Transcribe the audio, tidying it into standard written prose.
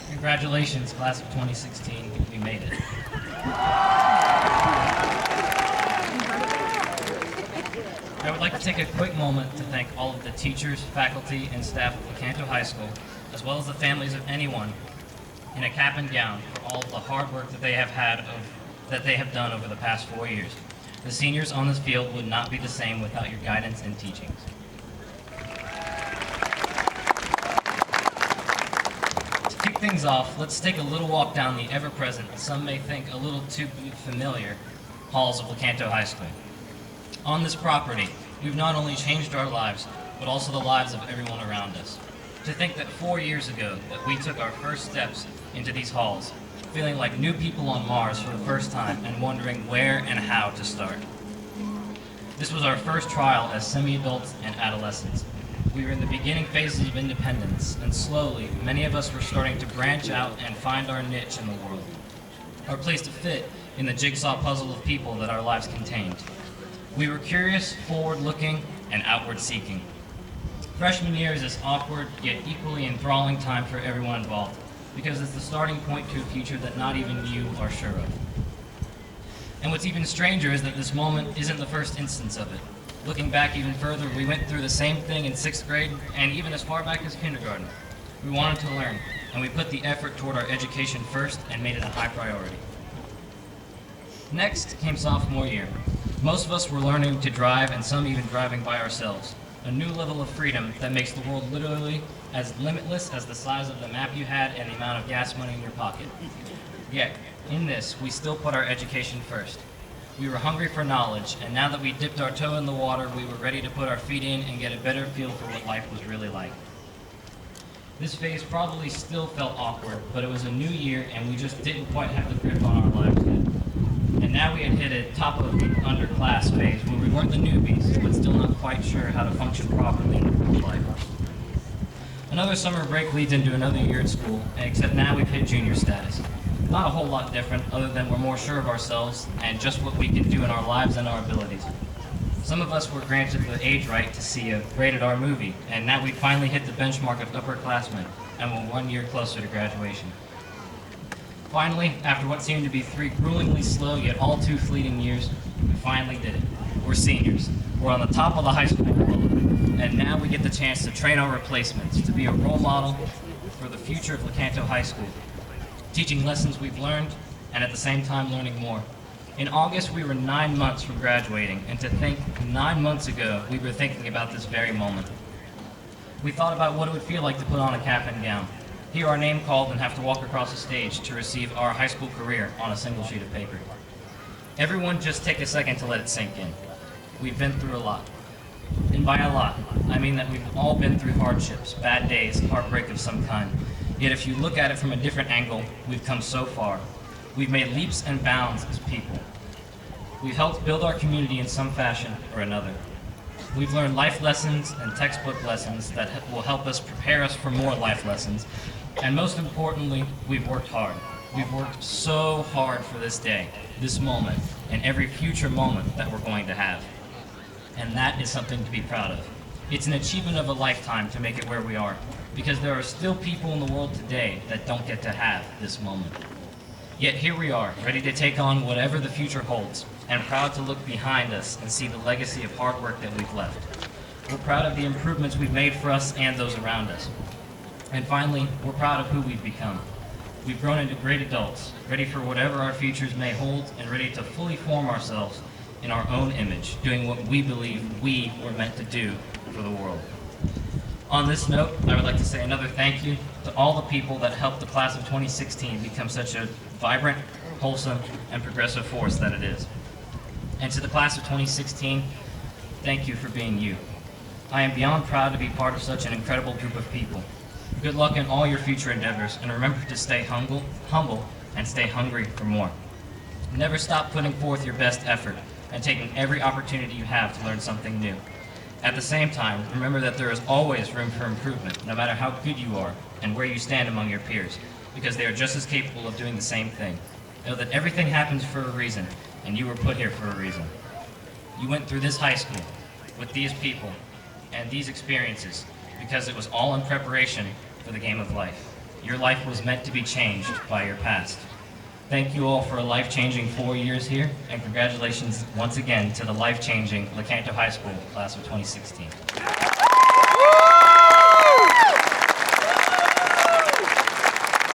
Congratulations, class of 2016, we made it. I would like to take a quick moment to thank all of the teachers, faculty, and staff of Lecanto High School, as well as the families of anyone in a cap and gown for all of the hard work that they have done over the past 4 years. The seniors on this field would not be the same without your guidance and teachings. To kick things off, let's take a little walk down the ever-present, some may think a little too familiar, halls of Lecanto High School. On this property, we've not only changed our lives, but also the lives of everyone around us. To think that 4 years ago that we took our first steps into these halls, feeling like new people on Mars for the first time and wondering where and how to start. This was our first trial as semi-adults and adolescents. We were in the beginning phases of independence, and slowly, many of us were starting to branch out and find our niche in the world, our place to fit in the jigsaw puzzle of people that our lives contained. We were curious, forward-looking, and outward-seeking. Freshman year is this awkward, yet equally enthralling time for everyone involved, because it's the starting point to a future that not even you are sure of. And what's even stranger is that this moment isn't the first instance of it. Looking back even further, we went through the same thing in 6th grade, and even as far back as kindergarten. We wanted to learn, and we put the effort toward our education first and made it a high priority. Next came sophomore year. Most of us were learning to drive, and some even driving by ourselves. A new level of freedom that makes the world literally as limitless as the size of the map you had and the amount of gas money in your pocket. Yet, in this, we still put our education first. We were hungry for knowledge, and now that we dipped our toe in the water, we were ready to put our feet in and get a better feel for what life was really like. This phase probably still felt awkward, but it was a new year, and we just didn't quite have the grip on our lives yet. And now we had hit a top of the underclass phase where we weren't the newbies, but still not quite sure how to function properly in life. Another summer break leads into another year at school, except now we've hit junior status. Not a whole lot different, other than we're more sure of ourselves and just what we can do in our lives and our abilities. Some of us were granted the age right to see a rated R movie, and now we finally hit the benchmark of upperclassmen, and we're 1 year closer to graduation. Finally, after what seemed to be 3 gruelingly slow yet all too fleeting years, we finally did it. We're seniors. We're on the top of the high school world, and now we get the chance to train our replacements to be a role model for the future of Lecanto High School, teaching lessons we've learned and at the same time learning more. In August, we were 9 months from graduating, and to think 9 months ago we were thinking about this very moment. We thought about what it would feel like to put on a cap and gown, hear our name called, and have to walk across the stage to receive our high school career on a single sheet of paper. Everyone just take a second to let it sink in. We've been through a lot. And by a lot, I mean that we've all been through hardships, bad days, heartbreak of some kind. Yet if you look at it from a different angle, we've come so far. We've made leaps and bounds as people. We've helped build our community in some fashion or another. We've learned life lessons and textbook lessons that will help us prepare us for more life lessons. And most importantly, we've worked hard. We've worked so hard for this day, this moment, and every future moment that we're going to have. And that is something to be proud of. It's an achievement of a lifetime to make it where we are, because there are still people in the world today that don't get to have this moment. Yet here we are, ready to take on whatever the future holds, and proud to look behind us and see the legacy of hard work that we've left. We're proud of the improvements we've made for us and those around us. And finally, we're proud of who we've become. We've grown into great adults, ready for whatever our futures may hold, and ready to fully form ourselves in our own image, doing what we believe we were meant to do for the world. On this note, I would like to say another thank you to all the people that helped the class of 2016 become such a vibrant, wholesome, and progressive force that it is. And to the class of 2016, thank you for being you. I am beyond proud to be part of such an incredible group of people. Good luck in all your future endeavors, and remember to stay humble, and stay hungry for more. Never stop putting forth your best effort and taking every opportunity you have to learn something new. At the same time, remember that there is always room for improvement, no matter how good you are and where you stand among your peers, because they are just as capable of doing the same thing. Know that everything happens for a reason, and you were put here for a reason. You went through this high school with these people and these experiences because it was all in preparation for the game of life. Your life was meant to be changed by your past. Thank you all for a life-changing 4 years here, and congratulations once again to the life-changing Lecanto High School class of 2016.